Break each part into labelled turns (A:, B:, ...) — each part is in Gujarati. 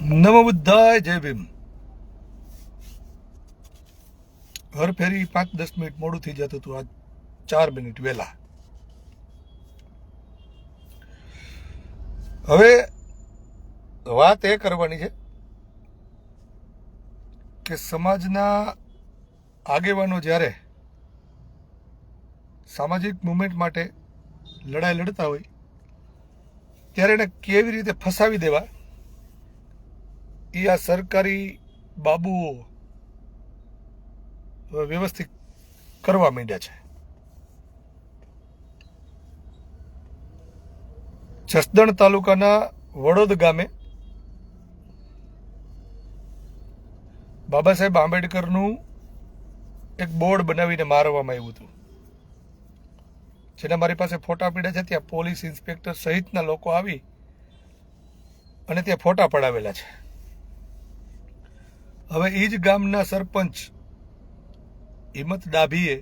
A: નમો બુદ્ધાય જય ભીમ. હર ફેરી 5-10 મિનિટ મોડું થઈ જતું હતું, આજ 4 મિનિટ વહેલા. હવે વાત એ કરવાની છે કે સમાજના આગેવાનો જ્યારે સામાજિક મુવમેન્ટ માટે લડાઈ લડતા હોય ત્યારે એને કેવી રીતે ફસાવી દેવા એ આ સરકારી બાબુઓ વ્યવસ્થિત કરવા માંડ્યા છે. જસદણ તાલુકાના વડોદ ગામે બાબા સાહેબ આંબેડકરનું એક બોર્ડ બનાવીને મારવામાં આવ્યું હતું, જેના મારી પાસે ફોટા પડ્યા છે. ત્યાં પોલીસ ઇન્સ્પેક્ટર સહિતના લોકો આવી અને ત્યાં ફોટા પડાવેલા છે. હવે એ જ ગામના સરપંચ હિંમત ડાભીએ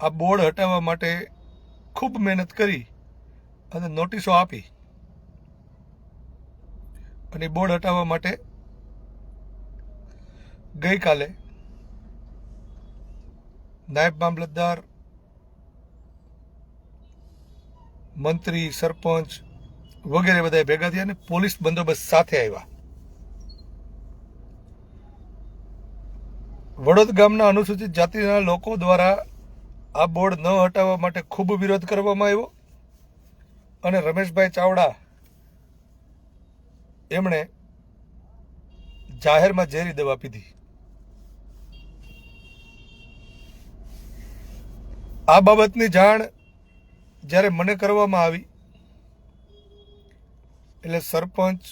A: આ બોર્ડ હટાવવા માટે ખૂબ મહેનત કરી અને નોટિસો આપી અને બોર્ડ હટાવવા માટે ગઈકાલે નાયબ મામલતદાર, મંત્રી, સરપંચ વગેરે બધા ભેગા થયા અને પોલીસ બંદોબસ્ત સાથે આવ્યા. વડોદ ગામના અનુસૂચિત જાતિના લોકો દ્વારા આ બોર્ડ ન હટાવવા માટે ખૂબ વિરોધ કરવામાં આવ્યો અને રમેશભાઈ ચાવડા એમણે જાહેરમાં ઝેરી દવા પીધી. આ બાબતની જાણ જ્યારે મને કરવામાં આવી એટલે સરપંચ,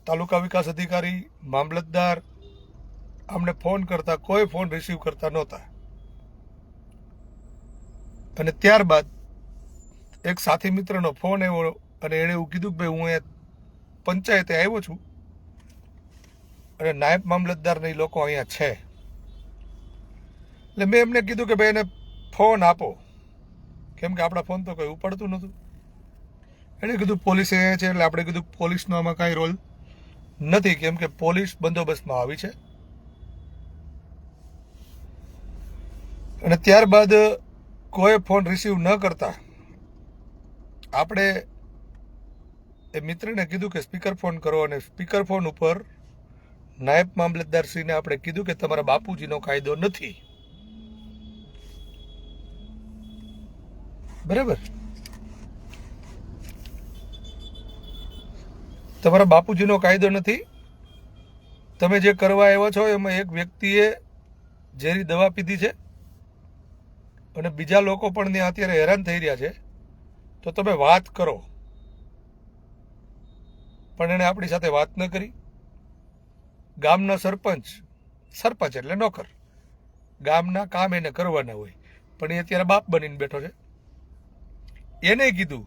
A: તાલુકા વિકાસ અધિકારી, મામલતદાર અમને ફોન કરતા કોઈ ફોન રિસીવ કરતા નહોતા. અને ત્યારબાદ એક સાથી મિત્રનો ફોન આવ્યો અને એણે એવું કીધું કે ભાઈ હું અહીંયા પંચાયતે આવ્યો છું અને નાયબ મામલતદાર ને લોકો અહીંયા છે. એટલે મેં એમને કીધું કે ભાઈ એને ફોન આપો, કેમ કે આપણા ફોન તો કોઈ ઉપાડતું નહોતું. એણે કીધું પોલીસ અહીંયા છે. એટલે આપણે કીધું પોલીસનો આમાં કાંઈ રોલ નથી, કેમ કે પોલીસ બંદોબસ્તમાં આવી છે. અને ત્યારબાદ કોઈ ફોન રિસીવ ન કરતા આપણે એ મિત્રને કીધું કે સ્પીકર ફોન કરો અને સ્પીકર ફોન ઉપર નાયબ મામલતદારશ્રીને આપણે કીધું કે તમારા બાપુજીનો કાયદો નથી, બરાબર, તમારા બાપુજીનો કાયદો નથી. તમે જે કરવા આવ્યા છો એમાં એક વ્યક્તિએ ઝેરી દવા પીધી છે અને બીજા લોકો પણ ત્યાં અત્યારે હેરાન થઈ રહ્યા છે, તો તમે વાત કરો. પણ એણે આપણી સાથે વાત ન કરી. ગામના સરપંચ એટલે નોકર, ગામના કામ એને કરવાના હોય, પણ એ અત્યારે બાપ બનીને બેઠો છે. એને કીધું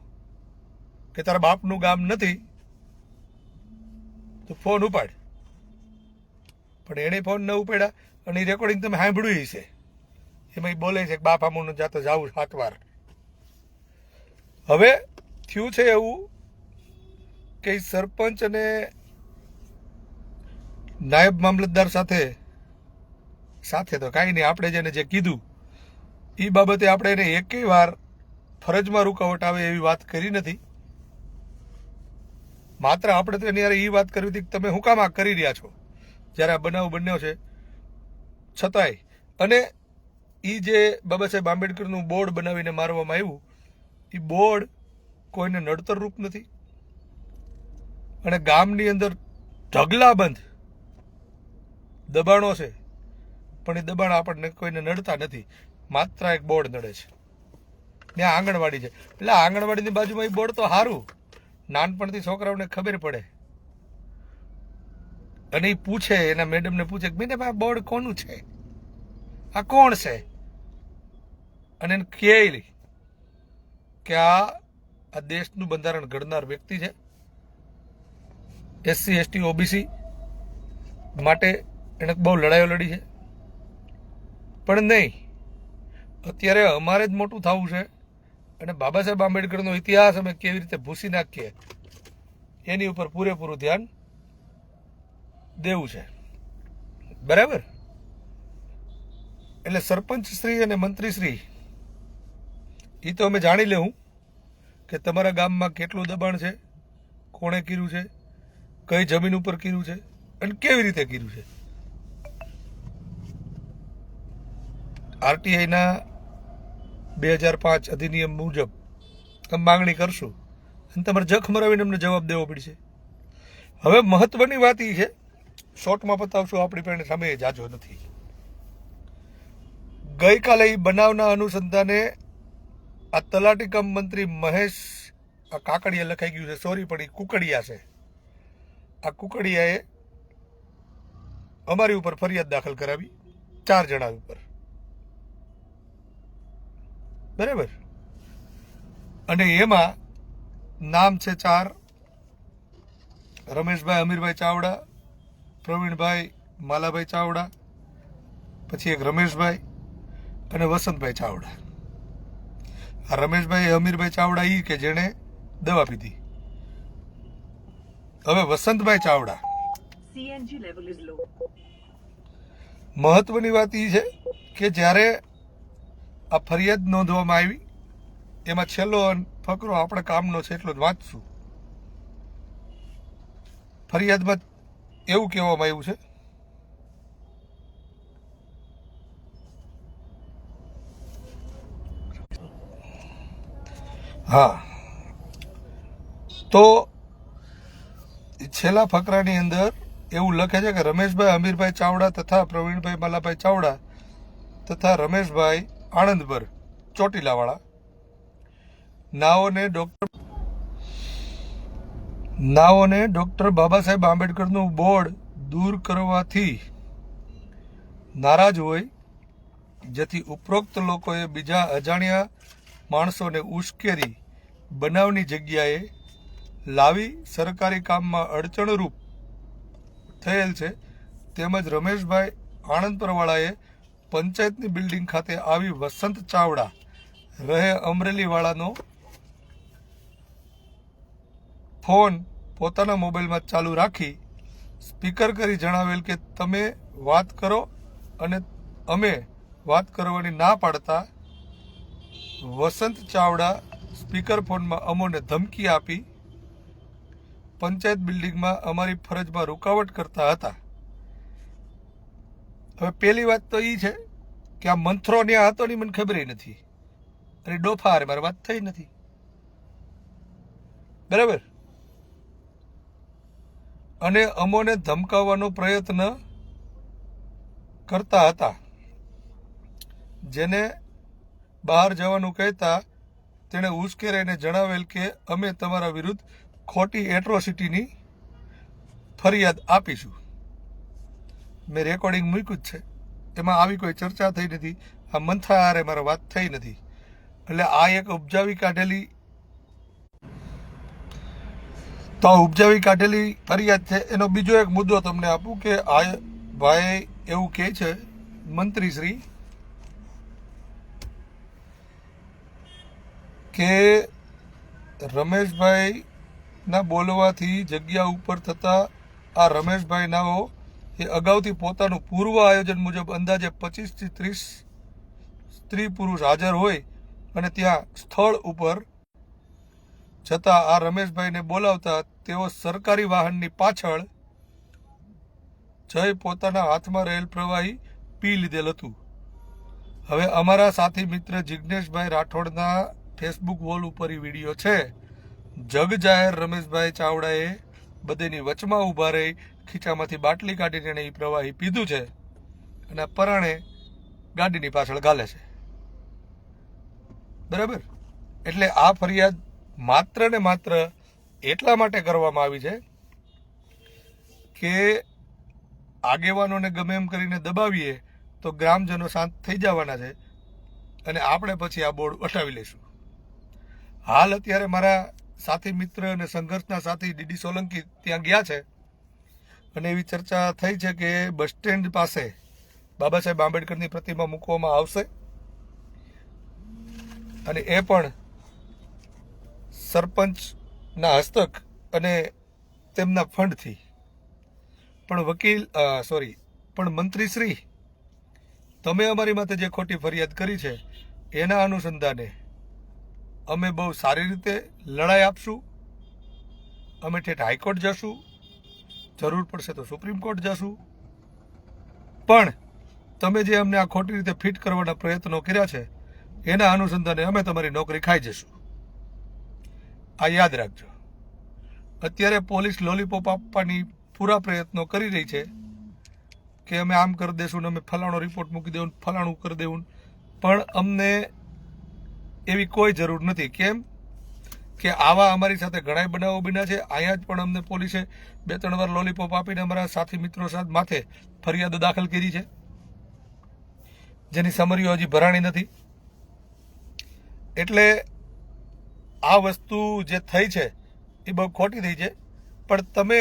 A: કે તારા બાપનું ગામ નથી તો ફોન ઉપાડ, પણ એણે ફોન ન ઉપાડ્યા. અને એ રેકોર્ડિંગ તમે સાંભળ્યું છે, એમાં બોલે છે કે બાપ આમું જાતો જાવું 7 વાર. હવે થયું છે એવું કે સરપંચ અને નાયબ મામલતદાર સાથે તો કાંઈ નહીં, આપણે જેને જે કીધું એ બાબતે આપણે એને એકેય વાર ફરજમાં રૂકાવટ આવે એવી વાત કરી નથી. માત્ર આપણે તો એની યાર એ વાત કરવી હતી કે તમે શું કામ આ કરી રહ્યા છો જ્યારે આ બનાવ બન્યો છે છતાંય. અને એ જે બાબા સાહેબ આંબેડકરનું બોર્ડ બનાવીને મારવામાં આવ્યું, એ બોર્ડ કોઈને નડતર રૂપ નથી. અને ગામની અંદર ઢગલાબંધ દબાણો છે, પણ એ દબાણ આપણને કોઈને નડતા નથી, માત્ર એક બોર્ડ નડે છે. ત્યાં આંગણવાડી છે, એટલે આંગણવાડીની બાજુમાં એ બોર્ડ તો સારું, નાનપણથી છોકરાઓને ખબર પડે. અને એ પૂછે, એના મેડમને પૂછે કે મેડમ આ બોર્ડ કોનું છે, આ કોણ છે? અને એને કહે કે આ દેશનું બંધારણ ઘડનાર વ્યક્તિ છે, SC ST OBC માટે એને બહુ લડાઈઓ લડી છે. પણ નહીં, અત્યારે અમારે જ મોટું થવું છે અને બાબા સાહેબ આંબેડકરનો ઇતિહાસ અમે કેવી રીતે ભૂસી નાખીએ એની ઉપર પૂરેપૂરું ધ્યાન દેવું છે, બરાબર. એટલે સરપંચ શ્રી અને મંત્રી શ્રી એ તો અમે જાણી લેવું કે તમારા ગામમાં કેટલું દબાણ છે, કોણે કર્યું છે, કઈ જમીન ઉપર કર્યું છે અને કેવી રીતે કર્યું છે. આરટીઆઈના 2005 અધિનિયમ મુજબ તમે માંગણી કરશું અને તમારે જખ મરાવીને અમને જવાબ દેવો પડશે. હવે મહત્વની વાત એ છે, શોર્ટમાં બતાવશું, આપણી પાસે સમય જાજો નથી. ગઈકાલે એ બનાવના અનુસંધાને આ તલાટી કમ મંત્રી મહેશ, આ કાકડિયા લખાઈ ગયું છે, સોરી, પણ એ કુકડિયા છે. આ કુકડિયાએ અમારી ઉપર ફરિયાદ દાખલ કરાવી 4 જણા ઉપર, બરાબર. અને એમાં નામ છે 4: રમેશભાઈ અમીરભાઈ ચાવડા, પ્રવીણભાઈ માલાભાઈ ચાવડા, પછી એક રમેશભાઈ અને વસંતભાઈ ચાવડા. આ રમેશભાઈ અમીરભાઈ ચાવડા ઈ કે જેણે દવા પીધી. હવે વસંતભાઈ ચાવડા, મહત્વની વાત એ છે કે જ્યારે આ ફરિયાદ નોંધવામાં આવી એમાં છેલ્લો ફકરો આપણે કામનો છે એટલો જ વાંચશું. ફરિયાદમાં એવું કહેવામાં આવ્યું છે, હા, તો છેલ્લા ફકરાની અંદર એવું લખે છે કે રમેશભાઈ અમીરભાઈ ચાવડા તથા પ્રવીણભાઈ માલાભાઈ ચાવડા તથા રમેશભાઈ આણંદભર ચોટીલાવાળા નાઓને ડોક્ટર બાબા સાહેબ આંબેડકરનું બોર્ડ દૂર કરવાથી નારાજ હોય, જેથી ઉપરોક્ત લોકોએ બીજા અજાણ્યા માણસોને ઉશ્કેરી બનાવની જગ્યાએ લાવી સરકારી કામમાં અડચણરૂપ થયેલ છે. તેમજ રમેશભાઈ આણંદપરવાળાએ પંચાયતની બિલ્ડિંગ ખાતે આવી વસંત ચાવડા રહે અમરેલીવાળાનો ફોન પોતાના મોબાઈલમાં ચાલુ રાખી સ્પીકર કરી જણાવેલ કે તમે વાત કરો, અને અમે વાત કરવાની ના પાડતા વસંત ચાવડા સ્પીકર ફોનમાં અમોને ધમકી આપી પંચાયત બિલ્ડિંગમાં અમારી ફરજમાં રૂકાવટ કરતા હતા. હવે પહેલી વાત તો એ છે કે આ મંથરો ત્યાં હતો ની મને ખબર નથી, અને ડોફા હારે મારી વાત થઈ નથી, બરાબર. અને અમોને ધમકાવવાનો પ્રયત્ન કરતા હતા. જેને બહાર જવાનું કહેતા તેણે ઉશ્કેરાઈને જણાવેલ કે અમે તમારા વિરુદ્ધ ખોટી એટ્રોસિટીની ફરિયાદ આપીશું. મેં રેકોર્ડિંગ મૂક્યું જ છે, એમાં આવી કોઈ ચર્ચા થઈ નથી, આ મંથા હારે મારે વાત થઈ નથી. એટલે આ એક ઉપજાવી કાઢેલી ફરિયાદ છે. એનો બીજો એક મુદ્દો તમને આપું કે આ ભાઈ એવું કહે છે, મંત્રીશ્રી, કે રમેશભાઈના બોલવાથી જગ્યા ઉપર થતા આ રમેશભાઈ નાઓ એ અગાઉથી પોતાનું પૂર્વ આયોજન મુજબ અંદાજે 25 થી 30 સ્ત્રી પુરુષ હાજર હોય અને ત્યાં સ્થળ ઉપર છતાં આ રમેશભાઈને બોલાવતા તેઓ સરકારી વાહનની પાછળ જઈ પોતાના હાથમાં રહેલ પ્રવાહી પી લીધેલ હતું. હવે અમારા સાથી મિત્ર જિજ્ઞેશભાઈ રાઠોડના ફેસબુક વોલ ઉપર એ વિડીયો છે. જગ જાહેર રમેશભાઈ ચાવડાએ બધેની વચમાં ઊભા રહી ખીચામાંથી બાટલી કાઢીને એ પ્રવાહી પીધું છે અને પરાણે ગાડીની પાછળ ગાલે છે, બરાબર. એટલે આ ફરિયાદ માત્ર ને માત્ર એટલા માટે કરવામાં આવી છે કે આગેવાનોને ગમે એમ કરીને દબાવીએ તો ગ્રામજનો શાંત થઈ જવાના છે અને આપણે પછી આ બોર્ડ હટાવી લઈશું. હાલ અત્યારે મારા સાથી મિત્ર અને સંઘર્ષના સાથી ડીડી સોલંકી ત્યાં ગયા છે અને એવી ચર્ચા થઈ છે કે બસ સ્ટેન્ડ પાસે બાબા સાહેબ આંબેડકરની પ્રતિમા મૂકવામાં આવશે અને એ પણ સરપંચના હસ્તક અને તેમના ફંડથી. પણ મંત્રીશ્રી, તમે અમારી માથે જે ખોટી ફરિયાદ કરી છે એના અનુસંધાને અમે બહુ સારી રીતે લડાઈ આપશું. અમે ઠેઠ હાઈકોર્ટ જશું, જરૂર પડશે તો સુપ્રીમ કોર્ટ જશું. પણ તમે જે અમને આ ખોટી રીતે ફિટ કરવાના પ્રયત્નો કર્યા છે એના અનુસંધાને અમે તમારી નોકરી ખાઈ જશું. આ યાદ રાખજો. અત્યારે પોલીસ લોલીપોપ આપવાની પૂરા પ્રયત્નો કરી રહી છે કે અમે આમ કરી દેશું ને અમે ફલાણો રિપોર્ટ મૂકી દેવું, ફલાણું કરી દેવું. પણ અમને એવી કોઈ જરૂર નથી. કેમ કે આવા અમારી સાથે ઘણા બનાવો બન્યા છે. અહીંયા જ પણ અમને પોલીસે 2-3 વાર લોલીપોપ આપીને અમારા સાથી મિત્રો સાથે માથે ફરિયાદો દાખલ કરી છે, જેની સમરીઓ હજી ભરાણી નથી. એટલે આ વસ્તુ જે થઈ છે એ બહુ ખોટી થઈ છે. પણ તમે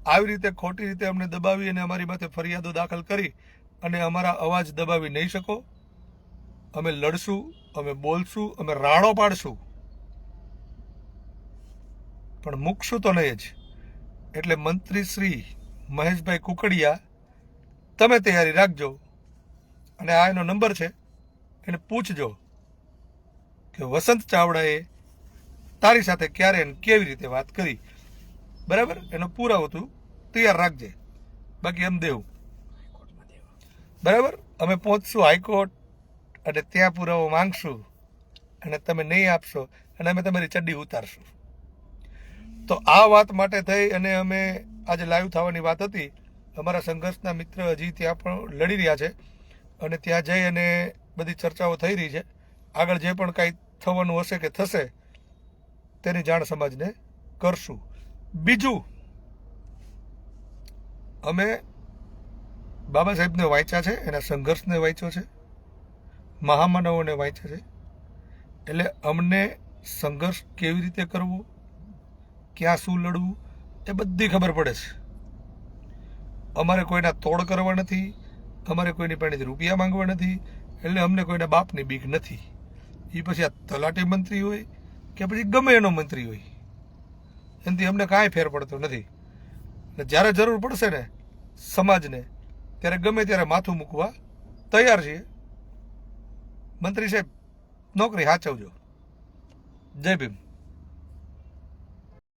A: આવી રીતે ખોટી રીતે અમને દબાવી અને અમારી માથે ફરિયાદો દાખલ કરી અને અમારા અવાજ દબાવી નહીં શકો. અમે લડશું, અમે બોલશું, અમે રાડો પાડશું, પણ મૂકશું તો નહીં જ. એટલે મંત્રી શ્રી મહેશભાઈ કુકડિયા, તમે તૈયારી રાખજો. અને આ એનો નંબર છે, એને પૂછજો કે વસંત ચાવડાએ તારી સાથે ક્યારે અને કેવી રીતે વાત કરી. બરાબર? એનો પુરાવો તું તૈયાર રાખજે. બાકી એમ દેવું. બરાબર? અમે પહોંચશું હાઈકોર્ટ અને ત્યાં પુરાવો માંગશું અને તમે નહીં આપશો અને અમે તમારી ચડ્ડી ઉતારશું. તો આ વાત માટે થઈ અને અમે આજે લાઈવ થવાની વાત હતી. અમારા સંઘર્ષના મિત્ર હજી ત્યાં પણ લડી રહ્યા છે અને ત્યાં જઈ અને બધી ચર્ચાઓ થઈ રહી છે. આગળ જે પણ કાંઈ થવાનું હશે કે થશે તેની જાણ સમાજને કરશું. બીજું, અમે બાબા સાહેબને વાંચ્યા છે, એના સંઘર્ષને વાંચ્યો છે, મહામાનવોને વાંચ્યા છે. એટલે અમને સંઘર્ષ કેવી રીતે કરવો, ક્યાં શું લડવું એ બધી ખબર પડે છે. અમારે કોઈના તોડ કરવા નથી, અમારે કોઈની પાસેથી રૂપિયા માંગવા નથી. એટલે અમને કોઈના બાપની બીક નથી. એ પછી આ તલાટી મંત્રી હોય કે પછી ગમે એનો મંત્રી હોય, એનાથી અમને કાંઈ ફેર પડતો નથી. એટલે જ્યારે જરૂર પડશે ને સમાજને, ત્યારે ગમે ત્યારે માથું મૂકવા તૈયાર છીએ. મંત્રી સાહેબ, નોકરી સાચવજો. જય ભીમ.